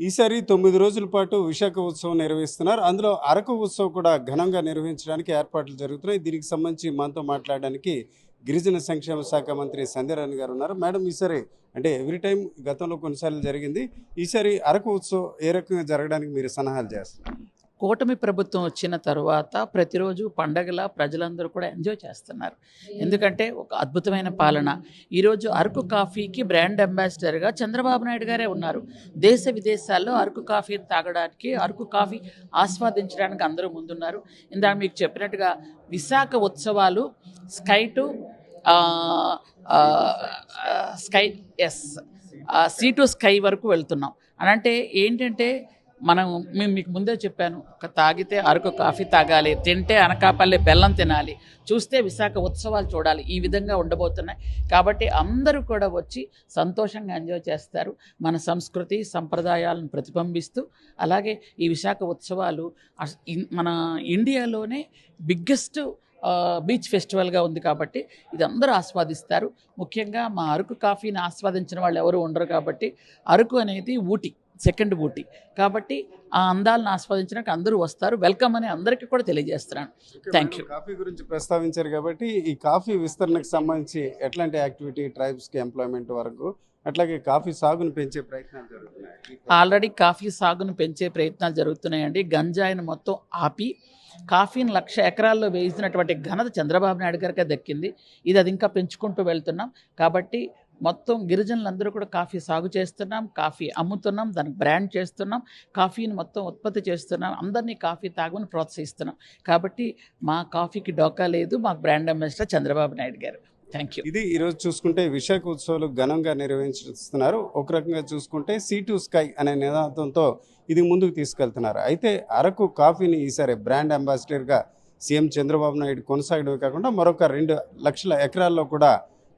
ఈసారి 9 రోజుల పాటు విశాఖ ఉత్సవం నిర్వహిస్తున్నారు. అందులో అరకు ఉత్సవం కూడా ఘనంగా నిర్వహించడానికి ఏర్పాట్లు జరుగుతున్నాయి. దీనికి సంబంధించి మనతో మాట్లాడడానికి గిరిజన సంక్షేమ శాఖ మంత్రి సంధ్యారాణి గారు ఉన్నారు. మేడం, ఈసారి అంటే ఎవ్రీ టైం గతంలో కొన్నిసార్లు జరిగింది. ఈసారి అరకు ఉత్సవం ఏ రకంగా జరగడానికి మీరు సలహాలు చేస్తారు? కూటమి ప్రభుత్వం వచ్చిన తర్వాత ప్రతిరోజు పండగలా ప్రజలందరూ కూడా ఎంజాయ్ చేస్తున్నారు. ఎందుకంటే ఒక అద్భుతమైన పాలన. ఈరోజు అరకు కాఫీకి బ్రాండ్ అంబాసిడర్గా చంద్రబాబు నాయుడు గారే ఉన్నారు. దేశ విదేశాల్లో అరకు కాఫీ తాగడానికి, అరకు కాఫీ ఆస్వాదించడానికి అందరూ ముందున్నారు. ఇందాక మీకు చెప్పినట్టుగా విశాఖ ఉత్సవాలు sky to sea to sky వరకు వెళ్తున్నాం. అనంటే ఏంటంటే మేము మీకు ముందే చెప్పాను, తాగితే అరకు కాఫీ తాగాలి, తింటే అనకాపల్లి బెల్లం తినాలి, చూస్తే విశాఖ ఉత్సవాలు చూడాలి. ఈ విధంగా ఉండబోతున్నాయి. కాబట్టి అందరూ కూడా వచ్చి సంతోషంగా ఎంజాయ్ చేస్తారు. మన సంస్కృతి సంప్రదాయాలను ప్రతిబింబిస్తూ. అలాగే ఈ విశాఖ ఉత్సవాలు మన ఇండియాలోనే బిగ్గెస్ట్ బీచ్ ఫెస్టివల్గా ఉంది. కాబట్టి ఇది అందరూ ఆస్వాదిస్తారు. ముఖ్యంగా మా అరకు కాఫీని ఆస్వాదించిన వాళ్ళు ఎవరు ఉండరు. కాబట్టి అరకు అనేది ఊటీ, సెకండ్ ఊటీ. కాబట్టి ఆ అందాలను ఆస్వాదించడానికి అందరూ వస్తారు. వెల్కమ్ అని అందరికీ కూడా తెలియజేస్తున్నాను. Thank you. కాఫీ గురించి ప్రస్తావించారు కాబట్టి ఈ కాఫీ విస్తరణకు సంబంధించి ఎట్లాంటి యాక్టివిటీ, ట్రైబ్స్కి ఎంప్లాయ్మెంట్ వరకు, అట్లాగే కాఫీ సాగును పెంచే ప్రయత్నాలు జరుగుతున్నాయి? ఆల్రెడీ కాఫీ సాగును పెంచే ప్రయత్నాలు జరుగుతున్నాయండి. గంజాయిని మొత్తం ఆపి కాఫీని 1,00,000 ఎకరాల్లో వేసినటువంటి ఘనత చంద్రబాబు నాయుడు గారికే దక్కింది. అది ఇంకా పెంచుకుంటూ వెళ్తున్నాం. కాబట్టి మొత్తం గిరిజనులందరూ కూడా కాఫీ సాగు చేస్తున్నాం, కాఫీ అమ్ముతున్నాం, దానికి బ్రాండ్ చేస్తున్నాం, కాఫీని మొత్తం ఉత్పత్తి చేస్తున్నాం, అందరినీ కాఫీ తాగమని ప్రోత్సహిస్తున్నాం. కాబట్టి మా కాఫీకి డోకా లేదు. మాకు బ్రాండ్ అంబాసిడర్ చంద్రబాబు నాయుడు గారు. Thank you. ఇది ఈరోజు చూసుకుంటే విశాఖ ఉత్సవాలు ఘనంగా నిర్వహిస్తున్నారు. ఒక రకంగా చూసుకుంటే సీ టు స్కై అనే నినాదంతో ఇది ముందుకు తీసుకెళ్తున్నారు. అయితే అరకు కాఫీని ఈసారి బ్రాండ్ అంబాసిడర్గా సీఎం చంద్రబాబు నాయుడు కొనసాగడమే కాకుండా మరొక 2,00,000 ఎకరాల్లో కూడా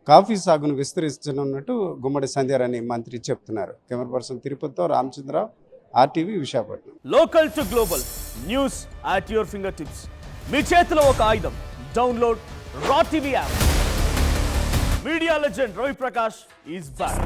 కాఫీ సాగును విస్తరిస్తున్నట్టు గుమ్మడి సంధ్యారాణి మంత్రి చెప్తున్నారు. కెమెరా పర్సన్ తిరుపతితో Ramachandrarao, RTV, Visakhapatnam. Local to global news at your finger tips. మీ చేతిలో ఒక ఆయుధం. డౌన్లోడ్ రా TV app. Media legend Ravi Prakash is back.